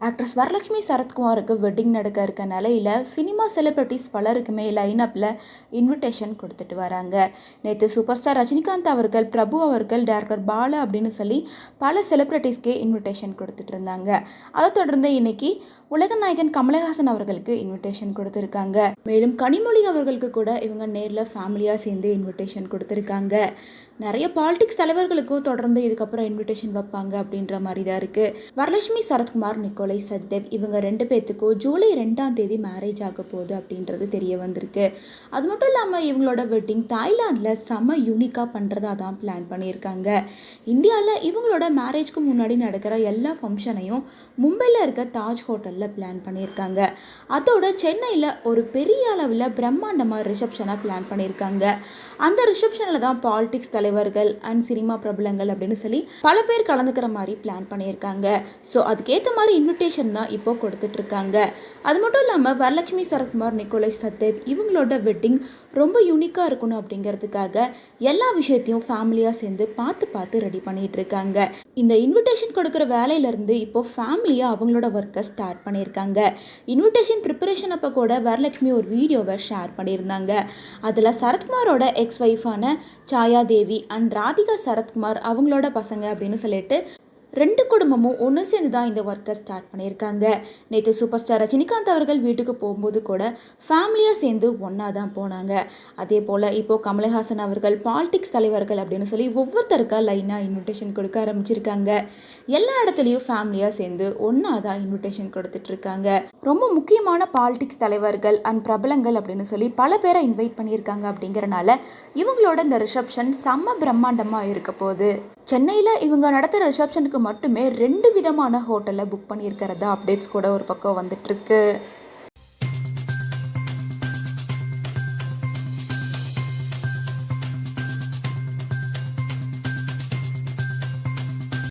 Actress Varalakshmi சரத்குமாருக்கு wedding நடக்க இருக்க நிலையில் சினிமா செலிபிரிட்டிஸ் பலருக்குமே லைனப்பில் இன்விடேஷன் கொடுத்துட்டு வராங்க. நேற்று சூப்பர் ஸ்டார் ரஜினிகாந்த் அவர்கள், பிரபு அவர்கள், டைரக்டர் பாலா அப்படின்னு சொல்லி பல செலிபிரிட்டிஸ்க்கு இன்விடேஷன் கொடுத்துட்டு இருந்தாங்க. அதை தொடர்ந்து இன்னைக்கு உலக நாயகன் கமலஹாசன் அவர்களுக்கு இன்விடேஷன் கொடுத்துருக்காங்க. மேலும் கனிமொழி அவர்களுக்கு கூட இவங்க நேரில் ஃபேமிலியாக சேர்ந்து இன்விடேஷன் கொடுத்துருக்காங்க. நிறைய பாலிடிக்ஸ் தலைவர்களுக்கும் தொடர்ந்து இதுக்கப்புறம் இன்விடேஷன் வைப்பாங்க அப்படின்ற மாதிரி தான் இருக்குது. வரலட்சுமி சரத்குமார், நிக்கோலை சத்தேவ் இவங்க 2 பேர்த்துக்கும் ஜூலை 2ஆம் தேதி மேரேஜ் ஆக போகுது அப்படின்றது தெரிய வந்திருக்கு. அது மட்டும் இல்லாமல் இவங்களோட வெட்டிங் தாய்லாந்தில் செம்ம யூனிக்காக பண்ணுறதா தான் பிளான் பண்ணியிருக்காங்க. இந்தியாவில் இவங்களோட மேரேஜ்க்கு முன்னாடி நடக்கிற எல்லா ஃபங்க்ஷனையும் மும்பையில் இருக்க தாஜ் ஹோட்டலில் பிளான் பண்ணியிருக்காங்க. அதோட சென்னையில் ஒரு பெரிய அளவில் பிரம்மாண்டமாக ரிசப்ஷனாக பிளான் பண்ணியிருக்காங்க. அந்த ரிசப்ஷனில் தான் பாலிடிக்ஸ் தலைவர்கள் அண்ட் சினிமா பிரபலங்கள் அப்படின்னு சொல்லி பல பேர் கலந்துக்கிற மாதிரி பிளான் பண்ணியிருக்காங்க. ஸோ அதுக்கேற்ற மாதிரி இன்விடேஷன் தான் இப்போ கொடுத்துட்ருக்காங்க. அது மட்டும் இல்லாமல் வரலட்சுமி சரத்குமார், நிக்கோலை சத்தேவ் இவங்களோட வெட்டிங் ரொம்ப யூனிக்காக இருக்கணும் அப்படிங்கிறதுக்காக எல்லா விஷயத்தையும் ஃபேமிலியாக சேர்ந்து பார்த்து ரெடி பண்ணிட்டு இருக்காங்க. இந்த இன்விடேஷன் கொடுக்குற வேலையிலேருந்து இப்போ ஃபேமிலியாக அவங்களோட ஒர்க்கை ஸ்டார்ட் பண்ணியிருக்காங்க. இன்விடேஷன் ப்ரிப்பரேஷன் அப்போ கூட வரலட்சுமி ஒரு வீடியோவை ஷேர் பண்ணியிருந்தாங்க. அதில் சரத்குமாரோட எக்ஸ் ஒய்ஃபான சாயா தேவி அண்ட் ராதிகா சரத்குமார் அவங்களோட பசங்க அப்படின்னு சொல்லிட்டு 2 குடும்பமும் ஒன்று சேர்ந்து தான் இந்த ஒர்க்கை ஸ்டார்ட் பண்ணியிருக்காங்க. நேற்று சூப்பர் ஸ்டார் ரஜினிகாந்த் அவர்கள் வீட்டுக்கு போகும்போது கூட ஃபேமிலியாக சேர்ந்து ஒன்றா தான் போனாங்க. அதே போல் இப்போது கமலஹாசன் அவர்கள், பாலிடிக்ஸ் தலைவர்கள் அப்படின்னு சொல்லி ஒவ்வொருத்தருக்கா லைனாக இன்விடேஷன் கொடுக்க ஆரம்பிச்சிருக்காங்க. எல்லா இடத்துலையும் ஃபேமிலியாக சேர்ந்து ஒன்றா தான் இன்விடேஷன் கொடுத்துட்ருக்காங்க. ரொம்ப முக்கியமான பாலிடிக்ஸ் தலைவர்கள் அண்ட் பிரபலங்கள் அப்படின்னு சொல்லி பல பேரை இன்வைட் பண்ணியிருக்காங்க. அப்படிங்கிறனால இவங்களோட இந்த ரிசப்ஷன் செம்ம பிரம்மாண்டமாக இருக்க போகுது. சென்னையில் இவங்க நடத்துகிற ரிசப்ஷனுக்கு மட்டுமே 2 விதமான ஹோட்டலில் புக் பண்ணியிருக்கிறதா அப்டேட்ஸ் கூட ஒரு பக்கம் வந்துட்டுருக்கு.